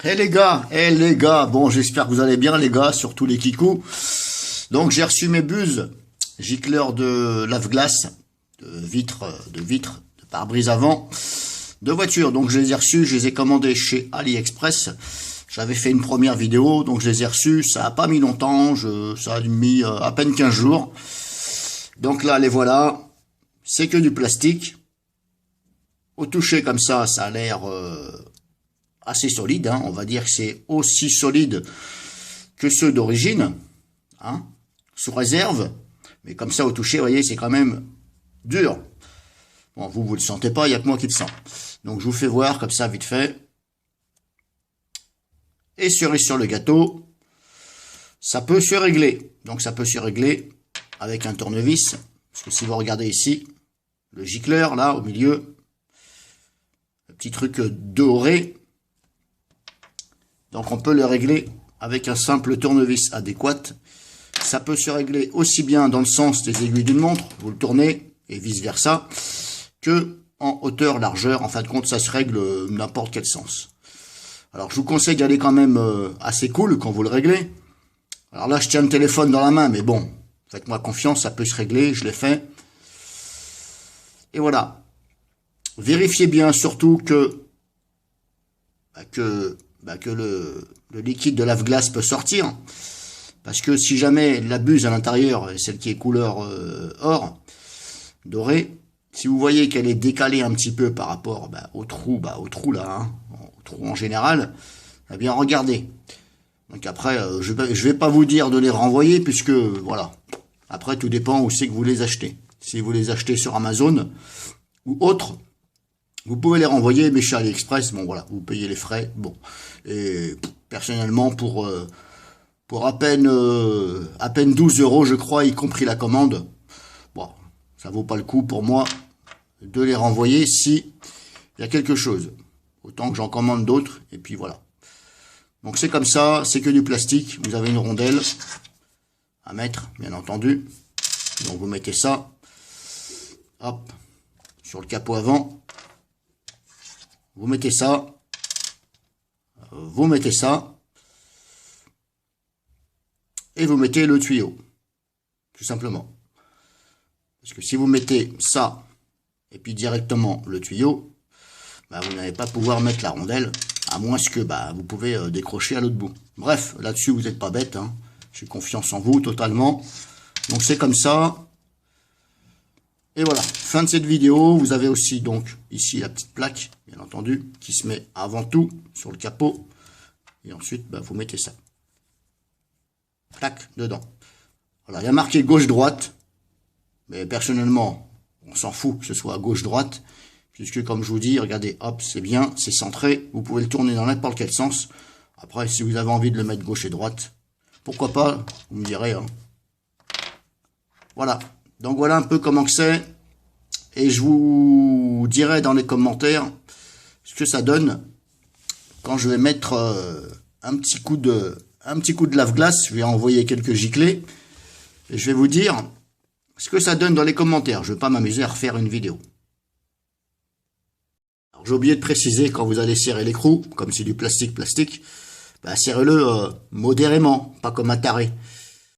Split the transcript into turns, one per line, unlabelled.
Eh les gars, bon j'espère que vous allez bien les gars, surtout les kikous. Donc j'ai reçu mes buses, gicleurs de lave-glace, de pare-brise avant, de voiture. Donc je les ai reçus, je les ai commandés chez AliExpress. J'avais fait une première vidéo, donc je les ai reçus, ça a pas mis longtemps, ça a mis à peine 15 jours. Donc là les voilà, c'est que du plastique. Au toucher comme ça a l'air assez solide, hein. On va dire que c'est aussi solide que ceux d'origine, hein, sous réserve, mais comme ça au toucher, vous voyez, c'est quand même dur. Bon, vous le sentez pas, il n'y a que moi qui le sens. Donc je vous fais voir comme ça vite fait. Et cerise sur le gâteau, ça peut se régler. Donc ça peut se régler avec un tournevis, parce que si vous regardez ici, le gicleur là au milieu, le petit truc doré. Donc on peut le régler avec un simple tournevis adéquat. Ça peut se régler aussi bien dans le sens des aiguilles d'une montre, vous le tournez, et vice versa, que en hauteur, largeur. En fin de compte, ça se règle n'importe quel sens. Alors je vous conseille d'y aller quand même assez cool quand vous le réglez. Alors là, je tiens le téléphone dans la main, mais bon, faites-moi confiance, ça peut se régler, je l'ai fait. Et voilà. Vérifiez bien surtout que le liquide de lave-glace peut sortir. Parce que si jamais la buse à l'intérieur, celle qui est couleur or, doré, si vous voyez qu'elle est décalée un petit peu par rapport au trou là, hein, au trou en général, eh bien regardez. Donc après, je vais pas vous dire de les renvoyer, puisque voilà. Après, tout dépend où c'est que vous les achetez. Si vous les achetez sur Amazon ou autre, vous pouvez les renvoyer, mais chez AliExpress, bon voilà, vous payez les frais, bon. Et personnellement, pour à peine 12 €, je crois, y compris la commande, bon, ça vaut pas le coup pour moi de les renvoyer si il y a quelque chose. Autant que j'en commande d'autres, et puis voilà. Donc c'est comme ça, c'est que du plastique. Vous avez une rondelle à mettre, bien entendu. Donc vous mettez ça, hop, sur le capot avant. Vous mettez ça, et vous mettez le tuyau, tout simplement. Parce que si vous mettez ça, et puis directement le tuyau, vous n'allez pas pouvoir mettre la rondelle, à moins que vous pouvez décrocher à l'autre bout. Bref, là-dessus, vous n'êtes pas bête, hein. J'ai confiance en vous totalement. Donc c'est comme ça. Et voilà, fin de cette vidéo. Vous avez aussi donc ici la petite plaque, bien entendu, qui se met avant tout sur le capot. Et ensuite, vous mettez ça. Plaque dedans. Voilà, il y a marqué gauche-droite. Mais personnellement, on s'en fout que ce soit à gauche-droite. Puisque comme je vous dis, regardez, hop, c'est bien, c'est centré. Vous pouvez le tourner dans n'importe quel sens. Après, si vous avez envie de le mettre gauche et droite, pourquoi pas, vous me direz. Hein. Voilà. Donc voilà un peu comment que c'est. Et je vous dirai dans les commentaires ce que ça donne quand je vais mettre un petit coup de lave-glace. Je vais envoyer quelques giclées. Et je vais vous dire ce que ça donne dans les commentaires. Je ne vais pas m'amuser à refaire une vidéo. J'ai oublié de préciser, quand vous allez serrer l'écrou, comme c'est du plastique, serrez-le modérément, pas comme un taré.